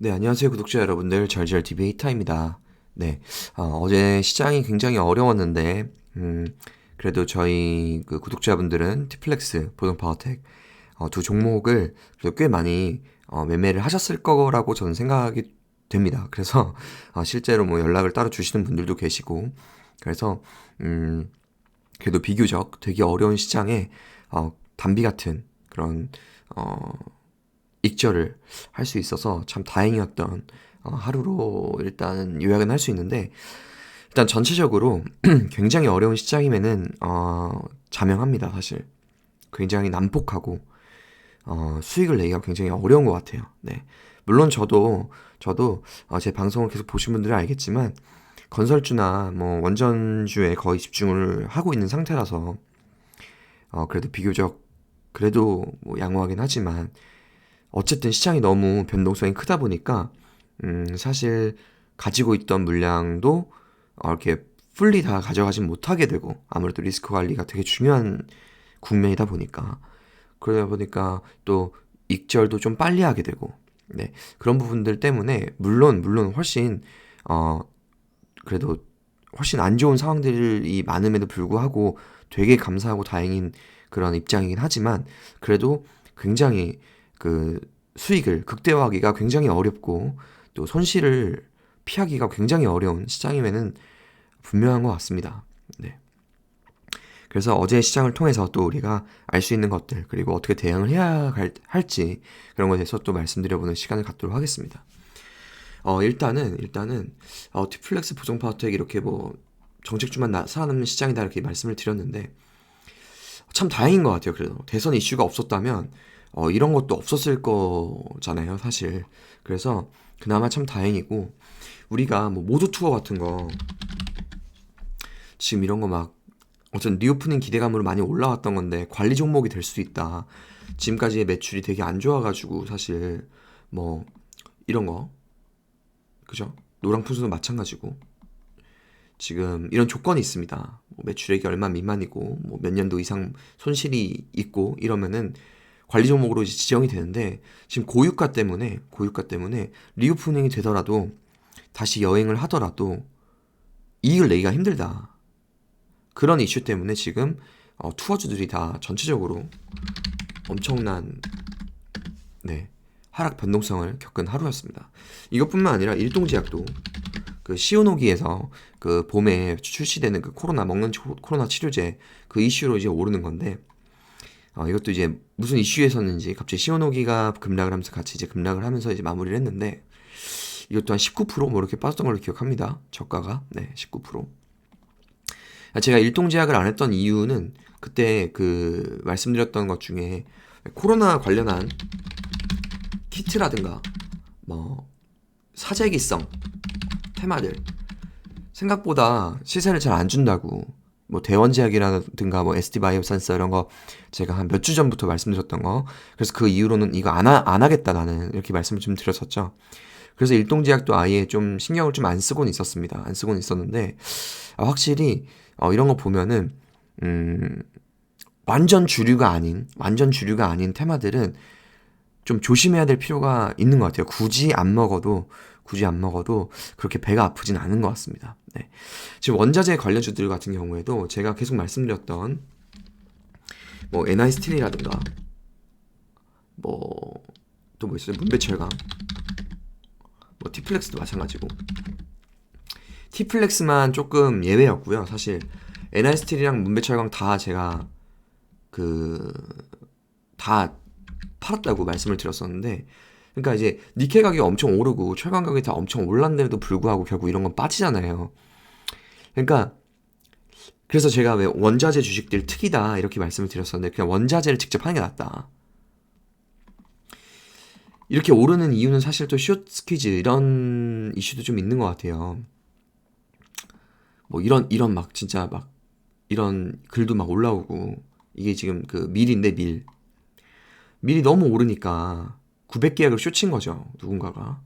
네, 안녕하세요, 구독자 여러분들. 절절TV 헤이타입니다. 네, 어제 시장이 굉장히 어려웠는데, 그래도 저희 그 구독자분들은 티플렉스, 보동파워텍, 두 종목을 그래도 꽤 많이 매매를 하셨을 거라고 저는 생각이 됩니다. 그래서 실제로 뭐 연락을 따로 주시는 분들도 계시고, 그래서 그래도 비교적 되게 어려운 시장에 단비 같은 그런 어, 익절을 할 수 있어서 참 다행이었던 하루로 일단 요약은 할 수 있는데, 일단 전체적으로 굉장히 어려운 시장임에는 자명합니다. 사실 굉장히 난폭하고 수익을 내기가 굉장히 어려운 것 같아요. 네, 물론 저도 제 방송을 계속 보신 분들은 알겠지만 건설주나 뭐 원전주에 거의 집중을 하고 있는 상태라서 그래도 비교적 그래도 뭐 양호하긴 하지만, 어쨌든 시장이 너무 변동성이 크다 보니까 사실 가지고 있던 물량도 이렇게 풀리 다 가져가진 못하게 되고, 아무래도 리스크 관리가 되게 중요한 국면이다 보니까, 그러다 보니까 또 익절도 좀 빨리 하게 되고, 네, 그런 부분들 때문에 물론 훨씬 어 그래도 훨씬 안 좋은 상황들이 많음에도 불구하고 되게 감사하고 다행인 그런 입장이긴 하지만, 그래도 굉장히 그 수익을 극대화하기가 굉장히 어렵고 또 손실을 피하기가 굉장히 어려운 시장임에는 분명한 것 같습니다. 네. 그래서 어제 시장을 통해서 또 우리가 알 수 있는 것들, 그리고 어떻게 대응을 할지, 그런 것에 대해서 또 말씀드려보는 시간을 갖도록 하겠습니다. 일단은 티플렉스 보정파워텍 이렇게 뭐 정책주만 살아남는 시장이다 이렇게 말씀을 드렸는데, 참 다행인 것 같아요. 그래도 대선 이슈가 없었다면 이런 것도 없었을 거잖아요, 사실. 그래서 그나마 참 다행이고, 우리가 뭐 모두 투어 같은 거 지금 이런 거 막 어떤 리오프닝 기대감으로 많이 올라왔던 건데 관리 종목이 될 수 있다. 지금까지의 매출이 되게 안 좋아가지고 사실 뭐 이런 거, 그죠? 노랑푸스도 마찬가지고 지금 이런 조건이 있습니다. 뭐 매출액이 얼마 미만이고 뭐 몇 년도 이상 손실이 있고 이러면은 관리 종목으로 이제 지정이 되는데, 지금 고유가 때문에 리오프닝이 되더라도 다시 여행을 하더라도 이익을 내기가 힘들다. 그런 이슈 때문에 지금 투어주들이 다 전체적으로 엄청난, 네, 하락 변동성을 겪은 하루였습니다. 이것뿐만 아니라 일동제약도 그 시오노기에서 그 봄에 출시되는 그 코로나 먹는 코로나 치료제 그 이슈로 이제 오르는 건데, 이것도 이제 무슨 이슈에서는지 갑자기 시오노기가 급락을 하면서 같이 이제 급락을 하면서 이제 마무리를 했는데, 이것도 한 19%뭐 이렇게 빠졌던 걸로 기억합니다. 저가가. 네, 19%. 제가 일동제약을 안 했던 이유는 그때 그 말씀드렸던 것 중에 코로나 관련한 키트라든가 뭐 사재기성 테마들 생각보다 시세를 잘 안 준다고, 뭐 대원제약이라든가 뭐 SD바이오센서 이런 거 제가 한 몇 주 전부터 말씀드렸던 거, 그래서 그 이후로는 이거 안 하겠다 나는, 이렇게 말씀을 좀 드렸었죠. 그래서 일동제약도 아예 좀 신경을 좀 안 쓰고는 있었습니다. 안 쓰고는 있었는데, 확실히 이런 거 보면은 음, 완전 주류가 아닌 테마들은 좀 조심해야 될 필요가 있는 것 같아요. 굳이 안 먹어도 그렇게 배가 아프진 않은 것 같습니다. 네. 지금 원자재 관련주들 같은 경우에도 제가 계속 말씀드렸던 뭐 NI스틸이라든가 뭐 또 뭐 있어요? 문배철강, 뭐 티플렉스도 마찬가지고, 티플렉스만 조금 예외였고요. 사실 NI스틸이랑 문배철강 다 제가 그 다 팔았다고 말씀을 드렸었는데, 그러니까 이제 니켈 가격이 엄청 오르고 철강 가격이 다 엄청 올랐는데도 불구하고 결국 이런 건 빠지잖아요. 그러니까 그래서 제가 왜 원자재 주식들 특이다 이렇게 말씀을 드렸었는데, 그냥 원자재를 직접 하는 게 낫다. 이렇게 오르는 이유는 사실 또 숏 스퀴즈 이런 이슈도 좀 있는 것 같아요. 뭐 이런 막 진짜 막 이런 글도 막 올라오고, 이게 지금 그 밀인데 밀이 너무 오르니까 900계약을 쇼친 거죠, 누군가가.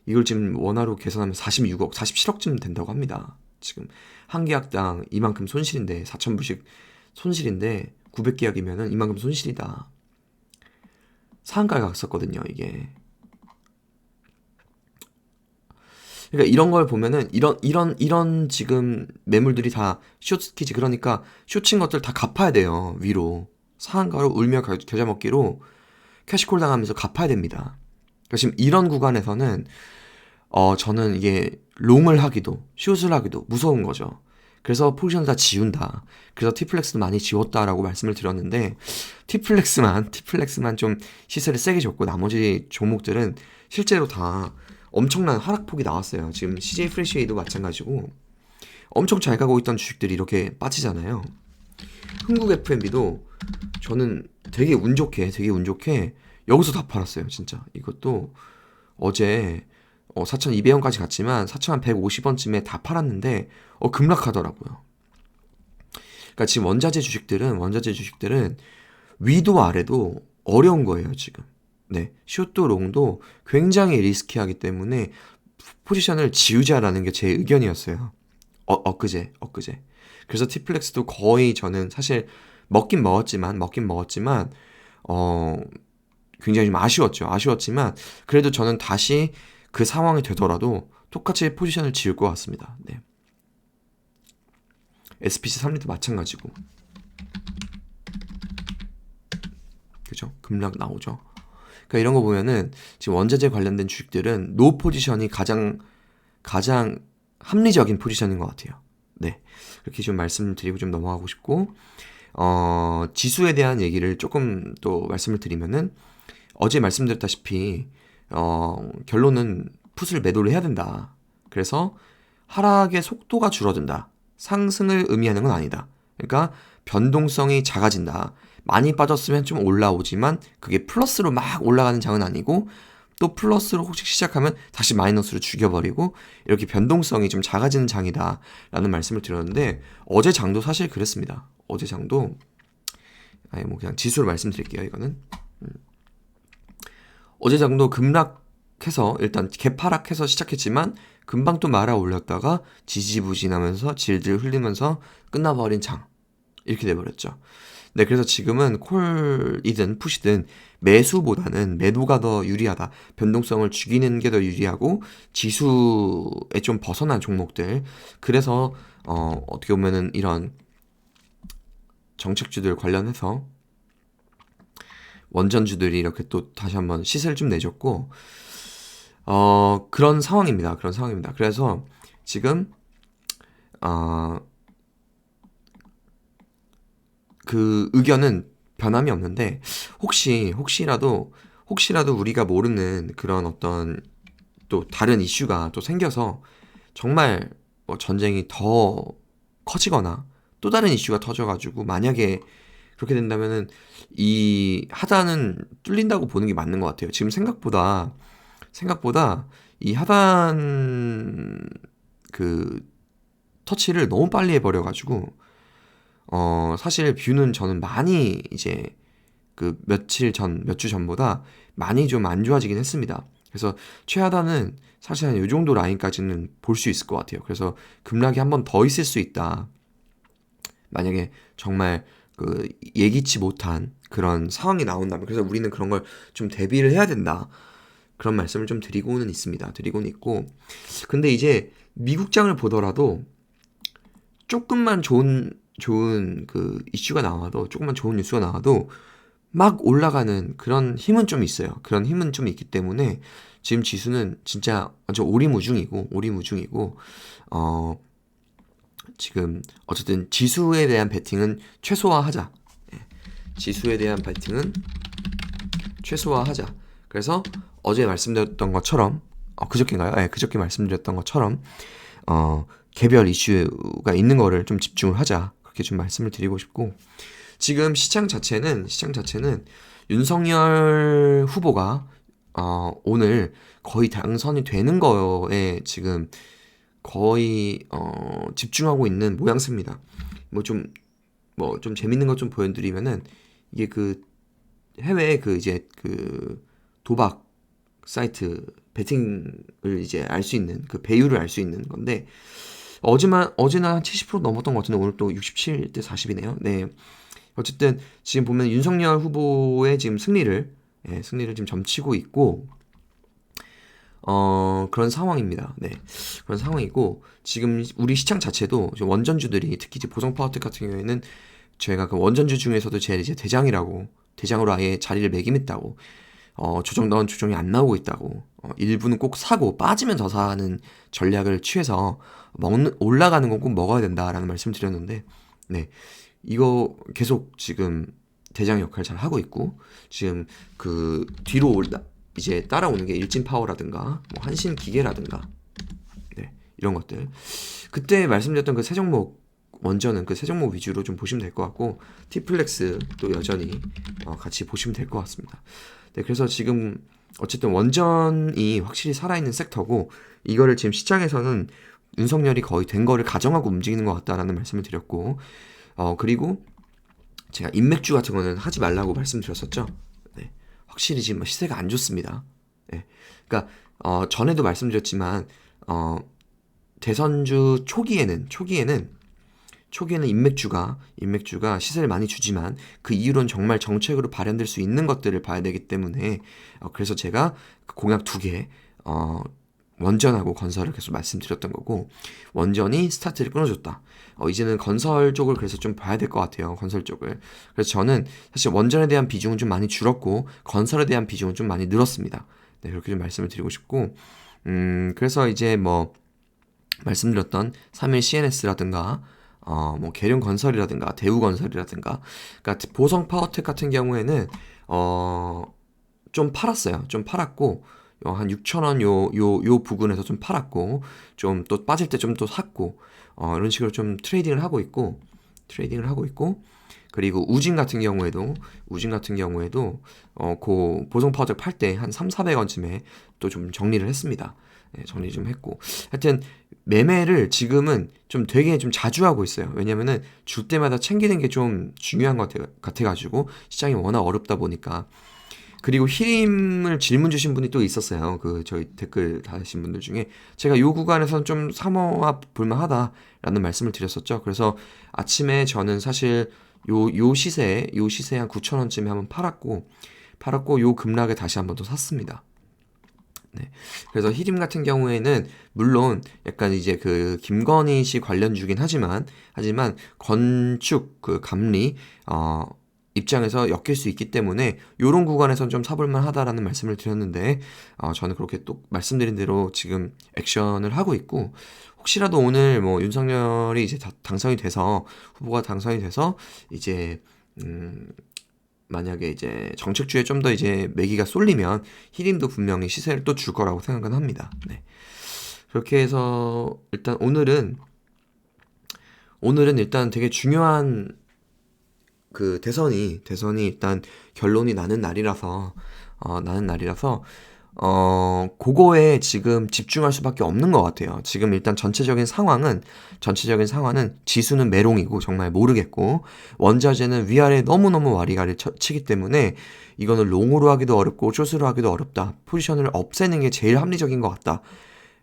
이걸 지금 원화로 계산하면 46억, 47억쯤 된다고 합니다. 지금 한 계약당 이만큼 손실인데, 4,000불씩 손실인데 900계약이면은 이만큼 손실이다. 상한가가 갔었거든요, 이게. 그러니까 이런 걸 보면은 이런 지금 매물들이 다 숏스키지. 그러니까 숏친 것들 다 갚아야 돼요. 위로 상한가로 울며 겨자 먹기로 캐시콜 당하면서 갚아야 됩니다. 그러니까 지금 이런 구간에서는 저는 이게 롱을 하기도 숏을 하기도 무서운 거죠. 그래서 포지션을 다 지운다. 그래서 티플렉스도 많이 지웠다라고 말씀을 드렸는데 티플렉스만 좀 시세를 세게 줬고 나머지 종목들은 실제로 다 엄청난 하락폭이 나왔어요. 지금 CJ 프레시웨이도 마찬가지고 엄청 잘 가고 있던 주식들이 이렇게 빠지잖아요. 흥국 F&B도 저는 되게 운 좋게 여기서 다 팔았어요. 진짜 이것도 어제 4,200원까지 갔지만 4,150원쯤에 다 팔았는데 급락하더라고요. 그러니까 지금 원자재 주식들은 위도 아래도 어려운 거예요, 지금. 네. 숏도 롱도 굉장히 리스키하기 때문에 포지션을 지우자라는 게 제 의견이었어요. 엊그제. 그래서 티플렉스도 거의 저는 사실 먹긴 먹었지만 굉장히 좀 아쉬웠지만 그래도 저는 다시 그 상황이 되더라도 똑같이 포지션을 지을 것 같습니다. 네. SPC 3리도 마찬가지고. 그죠? 급락 나오죠. 그러니까 이런 거 보면은 지금 원자재 관련된 주식들은 노 포지션이 가장 합리적인 포지션인 것 같아요. 네. 그렇게 좀 말씀드리고 좀 넘어가고 싶고, 지수에 대한 얘기를 조금 또 말씀을 드리면은 어제 말씀드렸다시피 결론은 풋을 매도를 해야 된다. 그래서 하락의 속도가 줄어든다. 상승을 의미하는 건 아니다. 그러니까 변동성이 작아진다. 많이 빠졌으면 좀 올라오지만 그게 플러스로 막 올라가는 장은 아니고 또 플러스로 혹시 시작하면 다시 마이너스로 죽여버리고 이렇게 변동성이 좀 작아지는 장이다 라는 말씀을 드렸는데 어제 장도 사실 그랬습니다. 어제 장도 그냥 지수로 말씀드릴게요. 이거는 어제 장도 급락해서 일단 개파락해서 시작했지만 금방 또 말아 올렸다가 지지부진하면서 질질 흘리면서 끝나버린 장 이렇게 돼버렸죠. 네, 그래서 지금은 콜이든 풋이든 매수보다는 매도가 더 유리하다. 변동성을 죽이는 게 더 유리하고 지수에 좀 벗어난 종목들. 그래서 어떻게 보면은 이런 정책주들 관련해서 원전주들이 이렇게 또 다시 한번 시세를 좀 내줬고 그런 상황입니다. 그래서 지금 그 의견은 변함이 없는데 혹시라도 우리가 모르는 그런 어떤 또 다른 이슈가 또 생겨서 정말 전쟁이 더 커지거나 또 다른 이슈가 터져가지고 만약에 그렇게 된다면은 이 하단은 뚫린다고 보는 게 맞는 것 같아요. 지금 생각보다 이 하단 그 터치를 너무 빨리 해버려가지고 사실 뷰는 저는 많이 이제 그 몇 주 전보다 많이 좀 안 좋아지긴 했습니다. 그래서 최하단은 사실 한 요 정도 라인까지는 볼 수 있을 것 같아요. 그래서 급락이 한 번 더 있을 수 있다. 만약에 정말 그 예기치 못한 그런 상황이 나온다면 그래서 우리는 그런 걸 좀 대비를 해야 된다. 그런 말씀을 좀 드리고는 있고 근데 이제 미국장을 보더라도 조금만 좋은 그 이슈가 나와도 조금만 좋은 뉴스가 나와도 막 올라가는 그런 힘은 좀 있어요. 그런 힘은 좀 있기 때문에 지금 지수는 진짜 완전 오리무중이고 지금 어쨌든 지수에 대한 베팅은 최소화하자. 지수에 대한 베팅은 최소화하자. 그래서 어제 말씀드렸던 것처럼 그저께인가요? 네, 그저께 말씀드렸던 것처럼 개별 이슈가 있는 거를 좀 집중을 하자. 그렇게 좀 말씀을 드리고 싶고 지금 시장 자체는 윤석열 후보가 오늘 거의 당선이 되는 거에 지금 거의 집중하고 있는 모양새입니다. 좀 재밌는 것 좀 보여드리면은 이게 그 해외 그 이제 그 도박 사이트 베팅을 이제 알 수 있는 그 배율을 알 수 있는 건데 어제는 한 70% 넘었던 것 같은데 오늘 또 67대 40이네요. 네. 어쨌든 지금 보면 윤석열 후보의 지금 승리를 지금 점치고 있고 그런 상황입니다. 네. 그런 상황이고, 지금 우리 시장 자체도 원전주들이, 특히 이제 보성파워텍 같은 경우에는 제가 그 원전주 중에서도 제일 이제 대장으로 아예 자리를 매김했다고, 조정 넣은 조정이 안 나오고 있다고, 일부는 꼭 사고 빠지면 더 사는 전략을 취해서 올라가는 건 꼭 먹어야 된다라는 말씀을 드렸는데, 네. 이거 계속 지금 대장 역할 잘 하고 있고, 지금 그 뒤로 이제 따라오는 게 일진파워라든가 뭐 한신기계라든가, 네, 이런 것들. 그때 말씀드렸던 그 세 종목, 원전은 그 세 종목 위주로 좀 보시면 될 것 같고, 티플렉스도 여전히 같이 보시면 될 것 같습니다. 네, 그래서 지금 어쨌든 원전이 확실히 살아있는 섹터고, 이거를 지금 시장에서는 윤석열이 거의 된 거를 가정하고 움직이는 것 같다라는 말씀을 드렸고, 그리고 제가 인맥주 같은 거는 하지 말라고 말씀드렸었죠. 네, 확실히 지금 시세가 안 좋습니다. 네, 그러니까 전에도 말씀드렸지만 대선주 초기에는 인맥주가 시세를 많이 주지만, 그 이후로는 정말 정책으로 발현될 수 있는 것들을 봐야 되기 때문에, 그래서 제가 공약 2개, 원전하고 건설을 계속 말씀드렸던 거고, 원전이 스타트를 끊어줬다. 이제는 건설 쪽을 그래서 좀 봐야 될 것 같아요. 건설 쪽을. 그래서 저는 사실 원전에 대한 비중은 좀 많이 줄었고, 건설에 대한 비중은 좀 많이 늘었습니다. 네, 그렇게 좀 말씀을 드리고 싶고, 그래서 이제 뭐 말씀드렸던 3일 CNS라든가, 뭐 계룡건설이라든가 대우건설이라든가, 그러니까 보성파워텍 같은 경우에는 좀 팔았어요. 좀 팔았고, 한 6,000원 요 부근에서 좀 팔았고, 좀 또 빠질 때 좀 또 샀고, 이런 식으로 좀 트레이딩을 하고 있고, 그리고 우진 같은 경우에도 그 보성파워텍 팔 때 한 3,400원쯤에 또 좀 정리를 했습니다. 네, 정리 좀 했고, 하여튼 매매를 지금은 좀 되게 좀 자주 하고 있어요. 왜냐면은 줄 때마다 챙기는 게 좀 중요한 것 같아가지고, 시장이 워낙 어렵다 보니까. 그리고 히림을 질문 주신 분이 또 있었어요. 그 저희 댓글 다신 분들 중에, 제가 요 구간에서는 좀 사모아 볼만하다라는 말씀을 드렸었죠. 그래서 아침에 저는 사실 요 시세 한 9,000원쯤에 한번 팔았고 요 급락에 다시 한번 또 샀습니다. 네. 그래서 히림 같은 경우에는 물론 약간 이제 그 김건희 씨 관련주긴 하지만 건축 그 감리 입장에서 엮일 수 있기 때문에 요런 구간에선 좀 사볼만 하다라는 말씀을 드렸는데, 저는 그렇게 또 말씀드린 대로 지금 액션을 하고 있고, 혹시라도 오늘 뭐 윤석열이 이제 후보가 당선이 돼서 이제 만약에 이제 정책주에 좀 더 이제 매기가 쏠리면 히림도 분명히 시세를 또 줄 거라고 생각은 합니다. 네. 그렇게 해서 일단 오늘은 일단 되게 중요한 그 대선이 일단 결론이 나는 날이라서 그거에 지금 집중할 수밖에 없는 것 같아요. 지금 일단 전체적인 상황은 지수는 메롱이고 정말 모르겠고, 원자재는 위아래 너무너무 와리가리 치기 때문에 이거는 롱으로 하기도 어렵고 숏으로 하기도 어렵다. 포지션을 없애는 게 제일 합리적인 것 같다.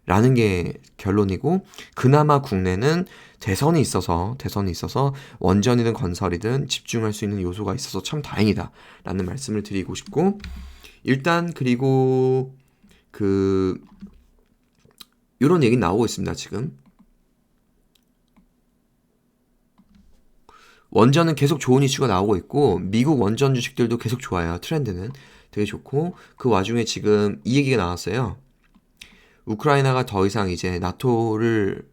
라는 게 결론이고, 그나마 국내는 대선이 있어서 원전이든 건설이든 집중할 수 있는 요소가 있어서 참 다행이다 라는 말씀을 드리고 싶고, 일단 그리고 요런 얘기 나오고 있습니다. 지금 원전은 계속 좋은 이슈가 나오고 있고, 미국 원전 주식들도 계속 좋아요. 트렌드는 되게 좋고, 그 와중에 지금 이 얘기가 나왔어요. 우크라이나가 더 이상 이제 나토를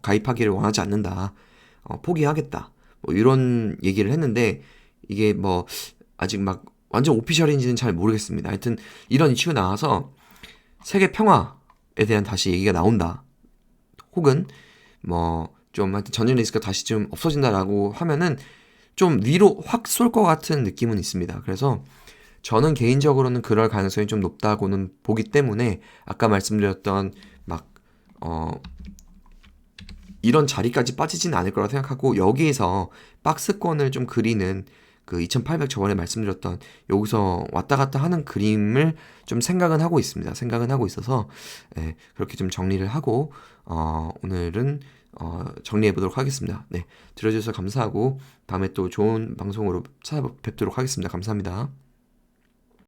가입하기를 원하지 않는다. 포기하겠다. 뭐 이런 얘기를 했는데, 이게 뭐 아직 막 완전 오피셜인지는 잘 모르겠습니다. 하여튼 이런 이슈가 나와서 세계 평화에 대한 다시 얘기가 나온다. 혹은 뭐 좀 하여튼 전쟁 리스크가 다시 좀 없어진다라고 하면은 좀 위로 확 쏠 것 같은 느낌은 있습니다. 그래서 저는 개인적으로는 그럴 가능성이 좀 높다고는 보기 때문에, 아까 말씀드렸던 막 이런 자리까지 빠지진 않을 거라고 생각하고, 여기에서 박스권을 좀 그리는 그 2800 저번에 말씀드렸던 여기서 왔다 갔다 하는 그림을 좀 생각은 하고 있습니다. 생각은 하고 있어서, 예, 그렇게 좀 정리를 하고 오늘은 정리해 보도록 하겠습니다. 네, 들어주셔서 감사하고 다음에 또 좋은 방송으로 찾아뵙도록 하겠습니다. 감사합니다.